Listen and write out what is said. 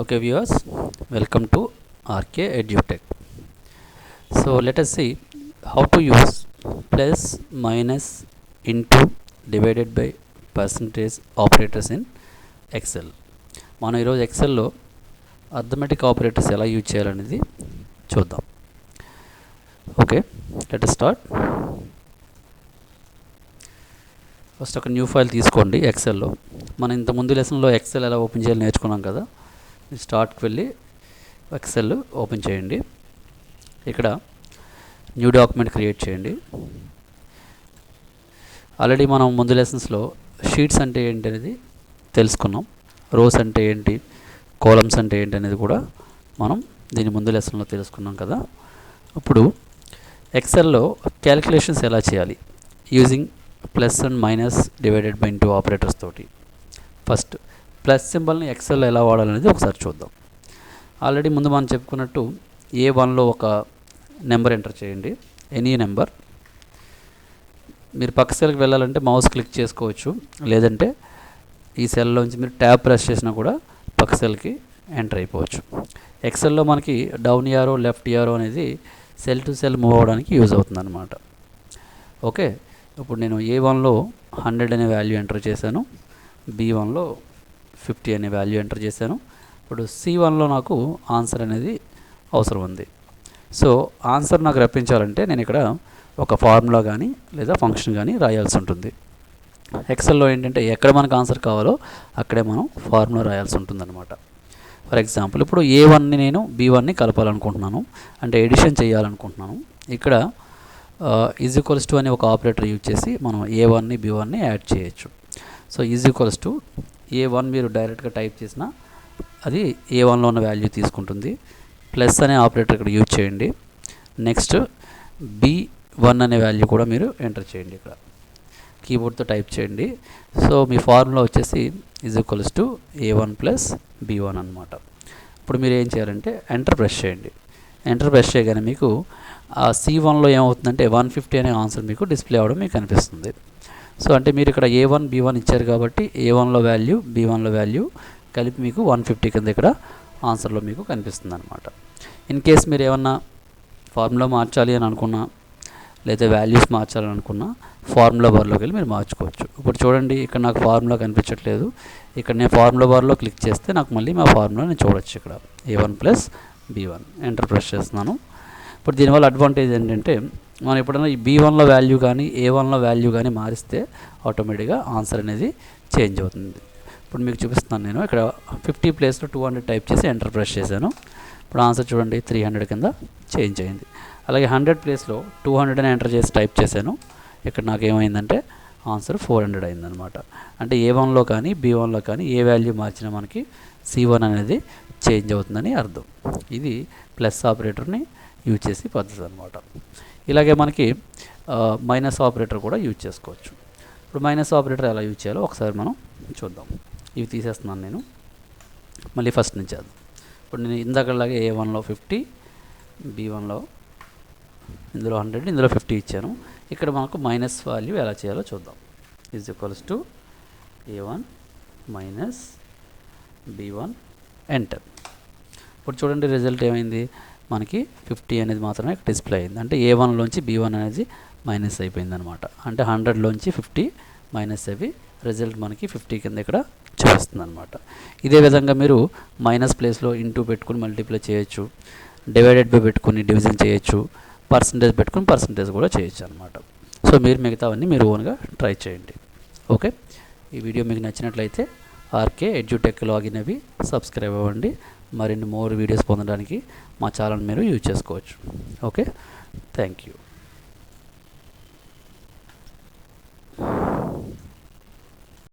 Okay viewers, welcome to RK EduTech. So let us see how to use plus, minus, into, divided by percentage operators in Excel. మనం ఈరోజు ఎక్సెల్లో arithmetic operators ఎలా use చేయాలనేది చూద్దాం. Okay, let us start. First ఒక new file తీసుకోండి ఎక్సెల్లో. మనం ఇంత ముందు లెసన్లో ఎక్సెల్ ఎలా ఓపెన్ చేయాలి నేర్చుకున్నాం కదా. స్టార్ట్కి వెళ్ళి ఎక్సెల్ ఓపెన్ చేయండి. ఇక్కడ న్యూ డాక్యుమెంట్ క్రియేట్ చేయండి. ఆల్రెడీ మనం ముందు లెసన్స్లో షీట్స్ అంటే ఏంటి అనేది తెలుసుకున్నాం. రోస్ అంటే ఏంటి, కాలమ్స్ అంటే ఏంటి అనేది కూడా మనం దీని ముందు లెసన్లో తెలుసుకున్నాం కదా. ఇప్పుడు ఎక్సెల్లో క్యాలిక్యులేషన్స్ ఎలా చేయాలి using plus and minus divided by into operators తోటి. ఫస్ట్ ప్లస్ సింబల్ని ఎక్సెల్లో ఎలా వాడాలనేది ఒకసారి చూద్దాం. ఆల్రెడీ ముందు మనం చెప్పుకున్నట్టు A1లో ఒక నెంబర్ ఎంటర్ చేయండి, ఎనీ నెంబర్. మీరు పక్క సెల్కి వెళ్ళాలంటే మౌస్ క్లిక్ చేసుకోవచ్చు, లేదంటే ఈ సెల్లోంచి మీరు ట్యాబ్ ప్రెస్ చేసినా కూడా పక్క సెల్కి ఎంటర్ అయిపోవచ్చు. ఎక్సెల్లో మనకి డౌన్ యారో లెఫ్ట్ యారో అనేది సెల్ టు సెల్ మూవ్ అవ్వడానికి యూజ్ అవుతుంది అన్నమాట. ఓకే, ఇప్పుడు నేను A1లో 100 అనే వాల్యూ ఎంటర్ చేశాను, B1లో 50 అనే వాల్యూ ఎంటర్ చేశాను. ఇప్పుడు C1లో నాకు ఆన్సర్ అనేది అవసరం ఉంది. సో ఆన్సర్ నాకు రప్పించాలంటే నేను ఇక్కడ ఒక ఫార్ములా కానీ లేదా ఫంక్షన్ కానీ రాయాల్సి ఉంటుంది. ఎక్సెల్లో ఏంటంటే ఎక్కడ మనకు ఆన్సర్ కావాలో అక్కడే మనం ఫార్ములా రాయాల్సి ఉంటుందన్నమాట. ఫర్ ఎగ్జాంపుల్ ఇప్పుడు A1ని నేను B1ని కలపాలనుకుంటున్నాను, అంటే ఎడిషన్ చేయాలనుకుంటున్నాను. ఇక్కడ ఈజ్ ఈక్వల్స్ టు అనే ఒక ఆపరేటర్ యూజ్ చేసి మనం A1ని B1ని యాడ్ చేయొచ్చు. So is equals to A1 మీరు డైరెక్ట్గా టైప్ చేసినా అది A1లో ఉన్న వాల్యూ తీసుకుంటుంది. ప్లస్ అనే ఆపరేటర్ ఇక్కడ యూజ్ చేయండి. నెక్స్ట్ B1 అనే వాల్యూ కూడా మీరు ఎంటర్ చేయండి, ఇక్కడ కీబోర్డ్తో టైప్ చేయండి. సో మీ ఫార్ములా వచ్చేసి is equals to A1 plus B1 అనమాట. ఇప్పుడు మీరు ఏం చేయాలంటే ఎంటర్ ప్రెస్ చేయండి. ఎంటర్ ప్రెస్ చేయగానే మీకు ఆ C1లో ఏమవుతుందంటే 150 అనే ఆన్సర్ మీకు డిస్ప్లే అవ్వడం మీకు కనిపిస్తుంది. సో అంటే మీరు ఇక్కడ A1 B1 ఇచ్చారు కాబట్టి A1లో వాల్యూ B1లో వాల్యూ కలిపి మీకు 150 కింద ఇక్కడ ఆన్సర్లో మీకు కనిపిస్తుంది అనమాట. ఇన్ కేస్ మీరు ఏమన్నా ఫార్ములా మార్చాలి అని అనుకున్నా లేదా వాల్యూస్ మార్చాలని అనుకున్నా ఫార్ములా బార్లోకి వెళ్ళి మీరు మార్చుకోవచ్చు. ఇప్పుడు చూడండి, ఇక్కడ నాకు ఫార్ములా కనిపించట్లేదు. ఇక్కడ నేను ఫార్ములా బార్లో క్లిక్ చేస్తే నాకు మళ్ళీ మా ఫార్ములా నేను చూడొచ్చు. ఇక్కడ A1 plus B1 enter press చేస్తున్నాను. ఇప్పుడు దీనివల్ల అడ్వాంటేజ్ ఏంటంటే మనం ఎప్పుడైనా ఈ B1లో వాల్యూ కానీ A1లో వాల్యూ కానీ మారిస్తే ఆటోమేటిక్గా ఆన్సర్ అనేది చేంజ్ అవుతుంది. ఇప్పుడు మీకు చూపిస్తున్నాను. నేను ఇక్కడ 50 ప్లేస్లో 200 టైప్ చేసి ఎంటర్ ప్రెస్ చేశాను. ఇప్పుడు ఆన్సర్ చూడండి 300 కింద చేంజ్ అయింది. అలాగే 100 ప్లేస్లో 200 అని ఎంటర్ చేసి టైప్ చేశాను. ఇక్కడ నాకు ఏమైందంటే ఆన్సర్ 400 అయిందనమాట. అంటే A1లో కానీ B1లో కానీ ఏ వాల్యూ మార్చినా మనకి C1 అనేది చేంజ్ అవుతుందని అర్థం. ఇది ప్లస్ ఆపరేటర్ని యూజ్ చేసి పద్ధతి అనమాట. ఇలాగే మనకి మైనస్ ఆపరేటర్ కూడా యూజ్ చేసుకోవచ్చు. ఇప్పుడు మైనస్ ఆపరేటర్ ఎలా యూజ్ చేయాలో ఒకసారి మనం చూద్దాం. ఇవి తీసేస్తున్నాను నేను, మళ్ళీ ఫస్ట్ నుంచి చేద్దాం. ఇప్పుడు నేను ఇందాకలాగే A1లో 50, B1లో ఇందులో 100, ఇందులో 50 ఇచ్చాను. ఇక్కడ మనకు మైనస్ వాల్యూ ఎలా చేయాలో చూద్దాం. Is equals to A1 minus B1 enter. ఇప్పుడు చూడండి రిజల్ట్ ఏమైంది, మనకి 50 అనేది మాత్రమే డిస్ప్లే అయింది. అంటే A1లోంచి B1 అనేది మైనస్ అయిపోయింది అనమాట. అంటే 100లోంచి 50 మైనస్ అవి రిజల్ట్ మనకి 50 కింద ఇక్కడ చూపిస్తుంది అనమాట. ఇదే విధంగా మీరు మైనస్ ప్లేస్లో ఇంటూ పెట్టుకుని మల్టిప్లై చేయొచ్చు, డివైడెడ్ బై పెట్టుకుని డివిజన్ చేయొచ్చు, పర్సంటేజ్ పెట్టుకుని పర్సంటేజ్ కూడా చేయొచ్చు అనమాట. సో మీరు మిగతావన్నీ మీరు ఓన్గా ట్రై చేయండి. ఓకే, ఈ వీడియో మీకు నచ్చినట్లయితే ఆర్కే ఎడ్యుటెక్ లాగిన్ అవి సబ్స్క్రైబ్ అవ్వండి. మరిన్ని మోర్ వీడియోస్ పొందడానికి మా ఛానల్ మీరు యూజ్ చేసుకోవచ్చు. Okay, thank you.